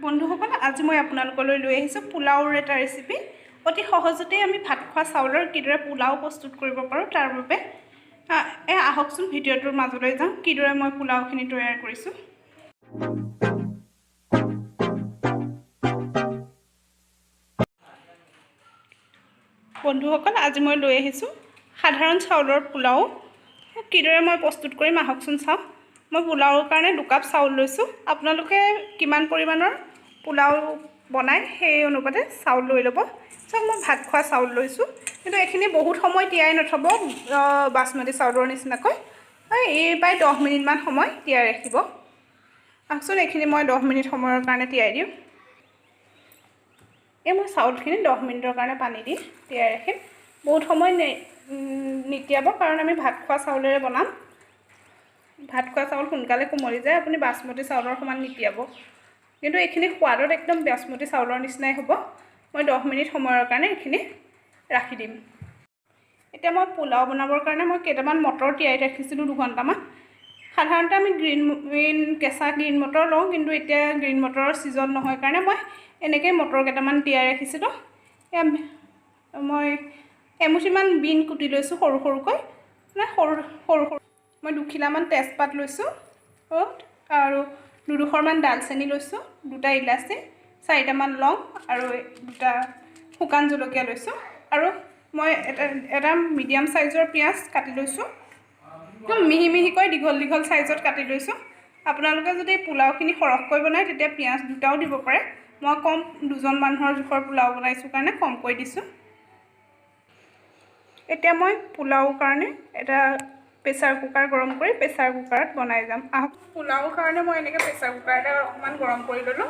বন্ধুসকল আজি মই আপোনালোকলৈ লৈ আহিছোঁ পোলাওৰ এটা ৰেচিপি অতি সহজতে আমি ভাত খোৱা চাউলৰ কিদৰে পোলাও প্ৰস্তুত কৰিব পাৰোঁ তাৰ বাবে আহকচোন ভিডিঅ'টোৰ মাজলৈ যাওঁ কিদৰে মই পোলাওখিনি তৈয়াৰ কৰিছোঁ বন্ধুসকল আজি মই লৈ আহিছোঁ সাধাৰণ চাউলৰ পোলাও কিদৰে মই প্ৰস্তুত কৰিম আহকচোন চাওঁ মই পোলাওৰ কাৰণে 2 কাপ চাউল লৈছোঁ আপোনালোকে কিমান পৰিমাণৰ পোলাও বনাই সেই অনুপাতে চাউল লৈ ল'ব চাওক মই ভাত খোৱা চাউল লৈছোঁ কিন্তু এখিনি বহুত সময় তিয়াই নথব বাসমতি চাউলৰ নিচিনাকৈ এই প্ৰায় 10 মিনিটমান সময় তিয়াই ৰাখিব আহকচোন এখিনি মই 10 মিনিট সময়ৰ কাৰণে তিয়াই দিওঁ এই মই চাউলখিনি 10 মিনিটৰ কাৰণে পানী দি তিয়াই ৰাখিম বহুত সময় নিতিয়াব কাৰণ আমি ভাত খোৱা চাউলেৰে বনাম ভাত খোৱা চাউল সোনকালে কোমলি যায় আপুনি বাসমতি চাউলৰ সমান নিতিয়াব কিন্তু এখিনি সোৱাদত একদম বাসমতি চাউলৰ নিচিনাই হ'ব মই 10 মিনিট সময়ৰ কাৰণে এখিনি ৰাখি দিম এতিয়া মই পোলাও বনাবৰ কাৰণে মই কেইটামান মটৰ তিয়াই ৰাখিছিলোঁ 2 ঘণ্টামান সাধাৰণতে আমি গ্ৰীণ কেঁচা গ্ৰীণ মটৰ লওঁ কিন্তু এতিয়া গ্ৰীণ মটৰৰ সিজন নহয় কাৰণে মই এনেকৈ মটৰ কেইটামান তিয়াই ৰাখিছিলোঁ মই এমুঠিমান বিন কুটি লৈছোঁ সৰু সৰুকৈ মানে সৰু মই 2 খিলামান তেজপাত লৈছোঁ আৰু 2-2মান ডালচেনি লৈছোঁ 2টা ইলাচি 4টামান লং আৰু 2টা শুকান জলকীয়া লৈছোঁ আৰু মই এটা মিডিয়াম সাইজৰ পিয়াজ কাটি লৈছোঁ একদম মিহি মিহিকৈ দীঘল সাইজত কাটি লৈছোঁ আপোনালোকে যদি পোলাওখিনি সৰহকৈ বনায় তেতিয়া পিয়াজ 2টাও দিব পাৰে মই কম 2জন মানুহৰ জোখৰ পোলাও বনাইছোঁ কাৰণে কমকৈ দিছোঁ এতিয়া মই পোলাওৰ কাৰণে এটা প্ৰেছাৰ কুকাৰ গৰম কৰি প্ৰেছাৰ কুকাৰত বনাই যাম আহক পোলাওৰ কাৰণে মই এনেকৈ প্ৰেছাৰ কুকাৰ এটা অকণমান গৰম কৰি ল'লোঁ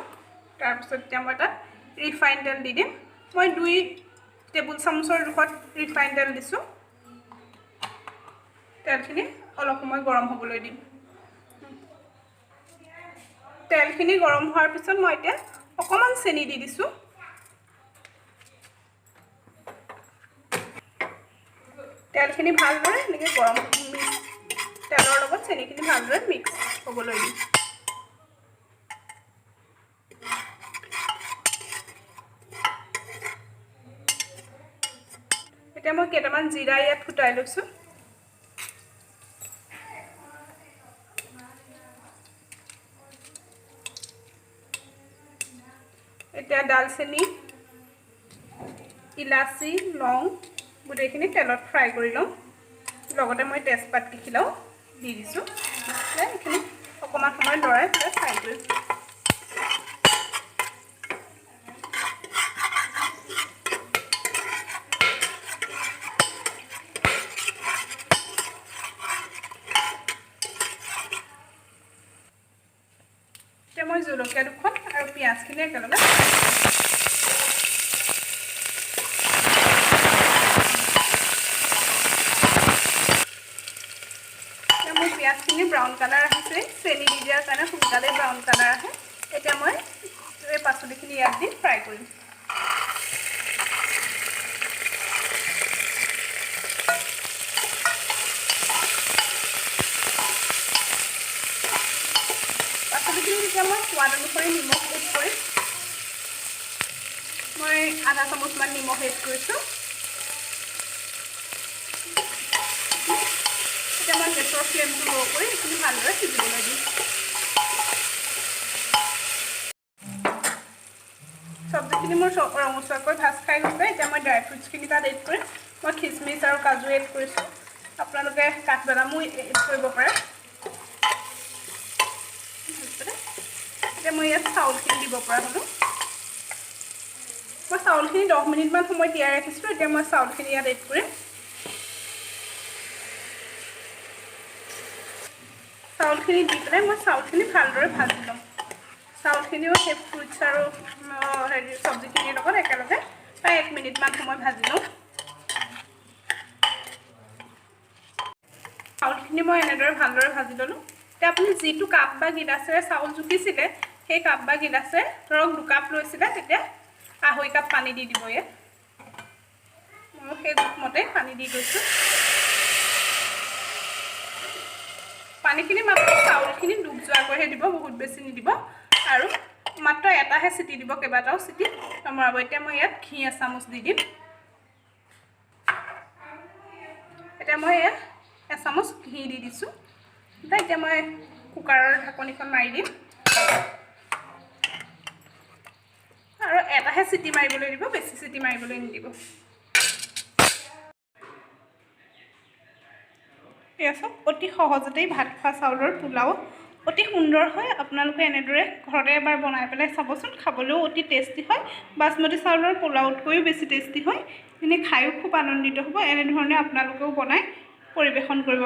তাৰপিছত এতিয়া মই তাত ৰিফাইন তেল দি দিম মই 2 টেবুল চামুচৰ জোখত ৰিফাইন তেল দিছোঁ তেলখিনি অলপ সময় গৰম হ'বলৈ দিম তেলখিনি গৰম হোৱাৰ পিছত মই এতিয়া অকণমান চেনি দি দিছোঁ তেলখিনি ভালদৰে এনেকৈ গৰম তেলৰ লগত চেনিখিনি ভালদৰে মিক্স হ'বলৈ দিম এতিয়া মই কেইটামান জিৰা ইয়াত ফুটাই লৈছোঁ এতিয়া ডালচেনি ইলাচি লং গোটেইখিনি তেলত ফ্ৰাই কৰি লওঁ লগতে মই তেজপাত কিখিলাও দি দিছোঁ এইখিনি অকণমান সময় লৰাই ফ্ৰাই কৰিম এতিয়া মই জলকীয়া দুখন আৰু পিঁয়াজখিনি একেলগে পিঁয়াজখিনি ব্ৰাউন কালাৰ আহিছে চেনি দি দিয়াৰ কাৰণে সোনকালে ব্ৰাউন কালাৰ আহে এতিয়া মই এই পাচলিখিনি ইয়াত দি ফ্ৰাই কৰিম পাচলিখিনি যেতিয়া মই সোৱাদ অনুসৰি নিমখ এড কৰিম মই আধা চামুচমান নিমখ এড কৰিছোঁ এতিয়া মই গেছৰ ফ্লেমটো ল' কৰি এইখিনি ভালদৰে সিজিবলৈ দিম চব্জিখিনি মোৰ ৰঙচুৱাকৈ ভাজ খাই গৈছে এতিয়া মই ড্ৰাই ফ্ৰুটছখিনি তাত এড কৰিম মই খিচমিচ আৰু কাজু এড কৰিছোঁ আপোনালোকে কাঠবাদামো এড কৰিব পাৰে এতিয়া মই ইয়াত চাউলখিনি দিব পৰা হ'লোঁ মই চাউলখিনি 10 মিনিটমান সময় তিয়াই ৰাখিছিলোঁ এতিয়া মই চাউলখিনি ইয়াত এড কৰিম চাউলখিনি দি পেলাই মই চাউলখিনি ভালদৰে ভাজি ল'ম চাউলখিনিও সেই ফ্ৰুটছ আৰু চব্জিখিনিৰ লগত একেলগে প্ৰায় 1 মিনিটমান সময় ভাজি লওঁ চাউলখিনি মই এনেদৰে ভালদৰে ভাজি ল'লোঁ এতিয়া আপুনি যিটো কাপ বা গিলাচেৰে চাউল জুখিছিলে সেই কাপ বা গিলাচে ধৰক 2 কাপ লৈছিলে তেতিয়া 1/2 কাপ পানী দি দিব ইয়াত মই সেই জোখমতে পানী দি গৈছোঁ পানীখিনি মাত্ৰ চাউলখিনি ডুব যোৱাকৈহে দিব বহুত বেছি নিদিব আৰু মাত্ৰ এটাহে চিটি দিব কেইবাটাও চিটি নমৰাব এতিয়া মই ইয়াত ঘি এচামুচ দি দিম এতিয়া মই এচামুচ ঘি দি দিছোঁ এতিয়া মই কুকাৰৰ ঢাকনিখন মাৰি দিম আৰু এটাহে চিটি মাৰিবলৈ দিব বেছি চিটি মাৰিবলৈ নিদিব এয়া চাওক অতি সহজতেই ভাত খোৱা চাউলৰ পোলাও অতি সুন্দৰ হয় আপোনালোকে এনেদৰে ঘৰতে এবাৰ বনাই পেলাই চাবচোন খাবলৈও অতি টেষ্টি হয় বাসমতি চাউলৰ পোলাওতকৈও বেছি টেষ্টি হয় এনে খায়ো খুব আনন্দিত হ'ব এনেধৰণে আপোনালোকেও বনাই পৰিৱেশন কৰিব